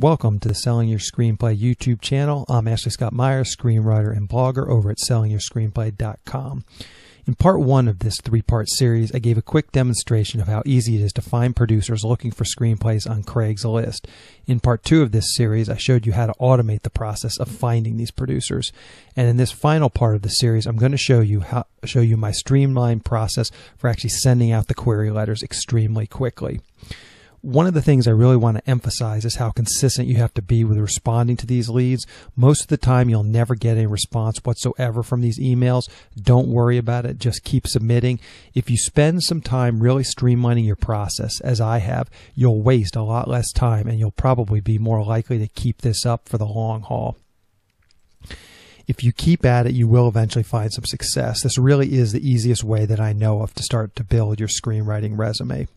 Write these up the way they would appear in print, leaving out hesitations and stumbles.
Welcome to the Selling Your Screenplay YouTube channel. I'm Ashley Scott Myers, screenwriter and blogger over at sellingyourscreenplay.com. In part one of this three-part series, I gave a quick demonstration of how easy it is to find producers looking for screenplays on Craigslist. In part two of this series, I showed you how to automate the process of finding these producers. And in this final part of the series, I'm going to show you my streamlined process for actually sending out the query letters extremely quickly. One of the things I really want to emphasize is how consistent you have to be with responding to these leads. Most of the time, you'll never get a response whatsoever from these emails. Don't worry about it. Just keep submitting. If you spend some time really streamlining your process, as I have, you'll waste a lot less time and you'll probably be more likely to keep this up for the long haul. If you keep at it, you will eventually find some success. This really is the easiest way that I know of to start to build your screenwriting resume.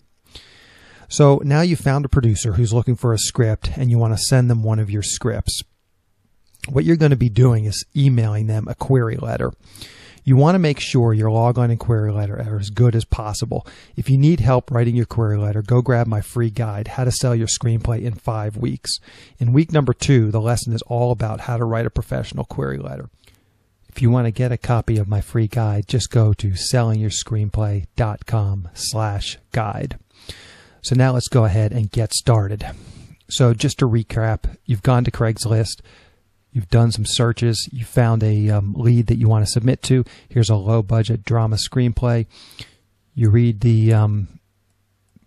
So now you've found a producer who's looking for a script and you want to send them one of your scripts. What you're going to be doing is emailing them a query letter. You want to make sure your logon and query letter are as good as possible. If you need help writing your query letter, go grab my free guide, How to Sell Your Screenplay in 5 Weeks. In week number 2, the lesson is all about how to write a professional query letter. If you want to get a copy of my free guide, just go to sellingyourscreenplay.com/guide. So now let's go ahead and get started. So just to recap, you've gone to Craigslist, you've done some searches, you found a lead that you want to submit to. Here's a low-budget drama screenplay. You read the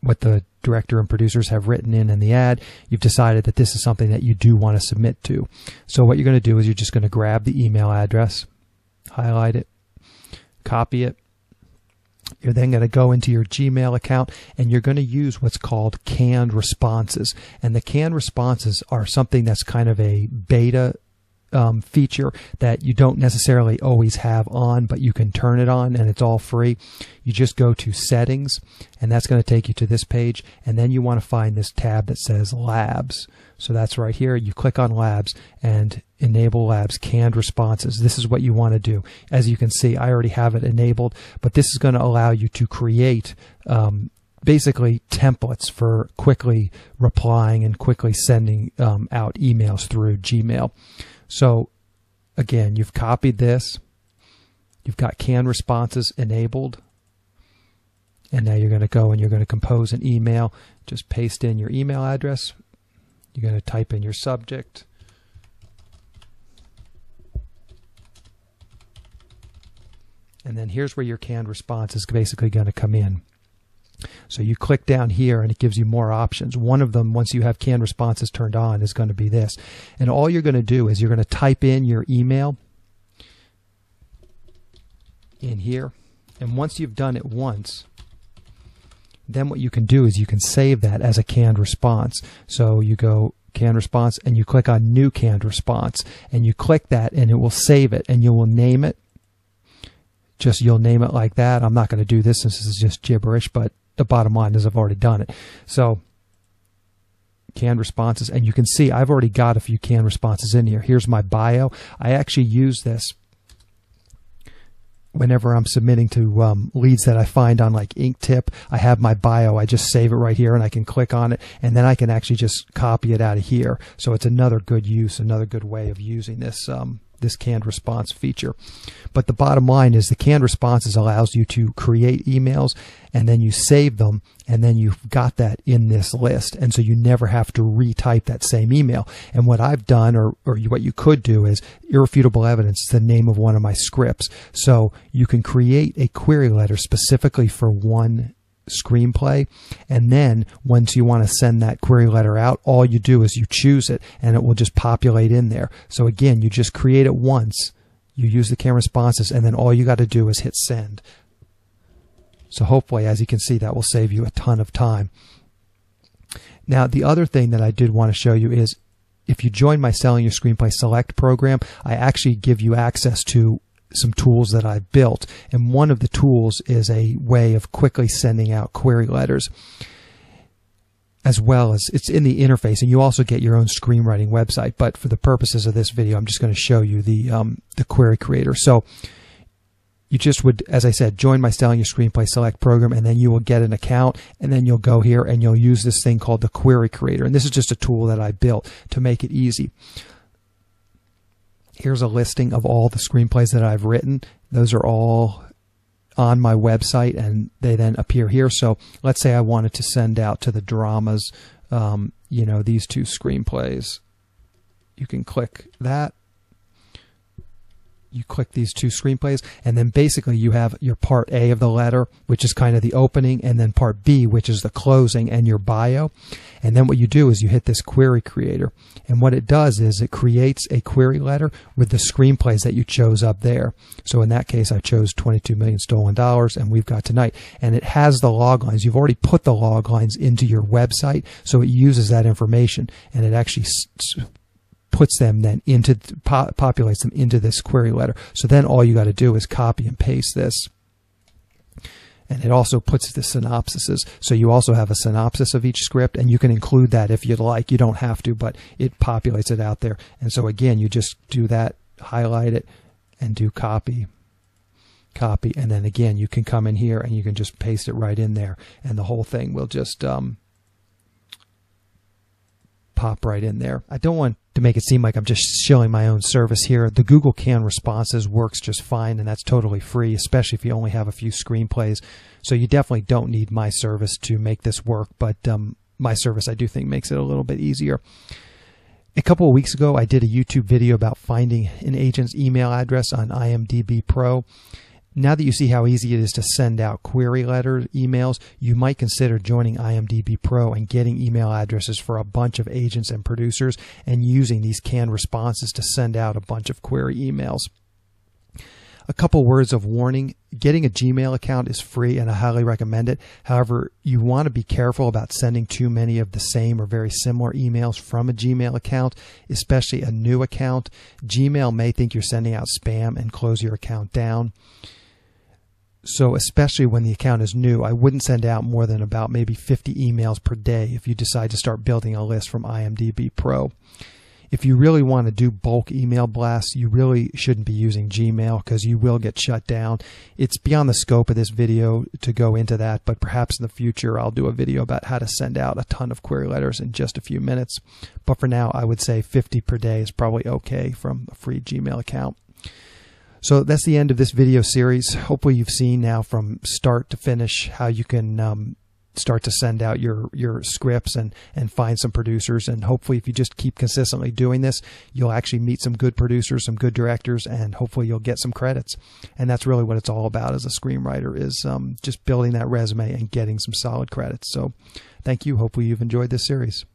what the director and producers have written in the ad. You've decided that this is something that you do want to submit to. So what you're going to do is you're just going to grab the email address, highlight it, copy it. You're then going to go into your Gmail account and you're going to use what's called canned responses. And the canned responses are something that's kind of a beta feature that you don't necessarily always have on, but you can turn it on and it's all free. You just go to settings and that's going to take you to this page, and then you want to find this tab that says labs. So that's right here. You click on labs and enable labs canned responses. This is what you want to do. As you can see, I already have it enabled, but this is going to allow you to create basically templates for quickly replying and quickly sending out emails through Gmail. So again, you've copied this, you've got canned responses enabled, and now you're going to go and you're going to compose an email. Just paste in your email address. You're going to type in your subject. And then here's where your canned response is basically going to come in. So you click down here and it gives you more options. One of them, once you have canned responses turned on, is going to be this. And all you're going to do is you're going to type in your email in here. And once you've done it once, then what you can do is you can save that as a canned response. So you go canned response and you click on new canned response and you click that and it will save it and you will name it. You'll name it like that. I'm not going to do this since this is just gibberish, but the bottom line is I've already done it. So canned responses, and you can see I've already got a few canned responses in here. Here's my bio. I actually use this whenever I'm submitting to leads that I find on like Inktip. I have my bio. I just save it right here and I can click on it, and then I can actually just copy it out of here. So it's another good use, another good way of using this this canned response feature. But the bottom line is the canned responses allows you to create emails and then you save them and then you've got that in this list, and so you never have to retype that same email. And what I've done, or what you could do, is Irrefutable Evidence is the name of one of my scripts. So you can create a query letter specifically for one screenplay, and then once you want to send that query letter out, all you do is you choose it and it will just populate in there. So again, you just create it once, you use the canned responses, and then all you got to do is hit send. So hopefully, as you can see, that will save you a ton of time. Now, the other thing that I did want to show you is if you join my Selling Your Screenplay Select program, I actually give you access to some tools that I've built, and one of the tools is a way of quickly sending out query letters, as well as it's in the interface, and you also get your own screenwriting website. But for the purposes of this video, I'm just going to show you the query creator. So you just would, as I said, join my Selling Your Screenplay Select program, and then you will get an account, and then you'll go here and you'll use this thing called the Query Creator. And this is just a tool that I built to make it easy. Here's a listing of all the screenplays that I've written. Those are all on my website, and they then appear here. So let's say I wanted to send out to the dramas, you know, these 2 screenplays. You can click that. You click these 2 screenplays, and then basically you have your part A of the letter, which is kind of the opening, and then part B, which is the closing and your bio. And then what you do is you hit this Query Creator, and what it does is it creates a query letter with the screenplays that you chose up there. So in that case, I chose 22 Million Stolen Dollars, and we've got Tonight. And it has the log lines. You've already put the log lines into your website, so it uses that information, and it actually puts them then into, populates them into this query letter. So then all you got to do is copy and paste this. And it also puts the synopsises. So you also have a synopsis of each script, and you can include that if you'd like. You don't have to, but it populates it out there. And so again, you just do that, highlight it, and do copy, copy. And then again, you can come in here and you can just paste it right in there. And the whole thing will just pop right in there. I don't want to make it seem like I'm just shilling my own service here. The Google Canned Responses works just fine, and that's totally free, especially if you only have a few screenplays. So you definitely don't need my service to make this work, but my service I do think makes it a little bit easier. A couple of weeks ago, I did a YouTube video about finding an agent's email address on IMDb Pro. Now that you see how easy it is to send out query letter emails, you might consider joining IMDb Pro and getting email addresses for a bunch of agents and producers and using these canned responses to send out a bunch of query emails. A couple words of warning. Getting a Gmail account is free, and I highly recommend it. However, you want to be careful about sending too many of the same or very similar emails from a Gmail account, especially a new account. Gmail may think you're sending out spam and close your account down. So especially when the account is new, I wouldn't send out more than about maybe 50 emails per day if you decide to start building a list from IMDb Pro. If you really want to do bulk email blasts, you really shouldn't be using Gmail because you will get shut down. It's beyond the scope of this video to go into that, but perhaps in the future I'll do a video about how to send out a ton of query letters in just a few minutes. But for now, I would say 50 per day is probably okay from a free Gmail account. So that's the end of this video series. Hopefully you've seen now from start to finish how you can start to send out your scripts and find some producers. And hopefully if you just keep consistently doing this, you'll actually meet some good producers, some good directors, and hopefully you'll get some credits. And that's really what it's all about as a screenwriter, is just building that resume and getting some solid credits. So thank you. Hopefully you've enjoyed this series.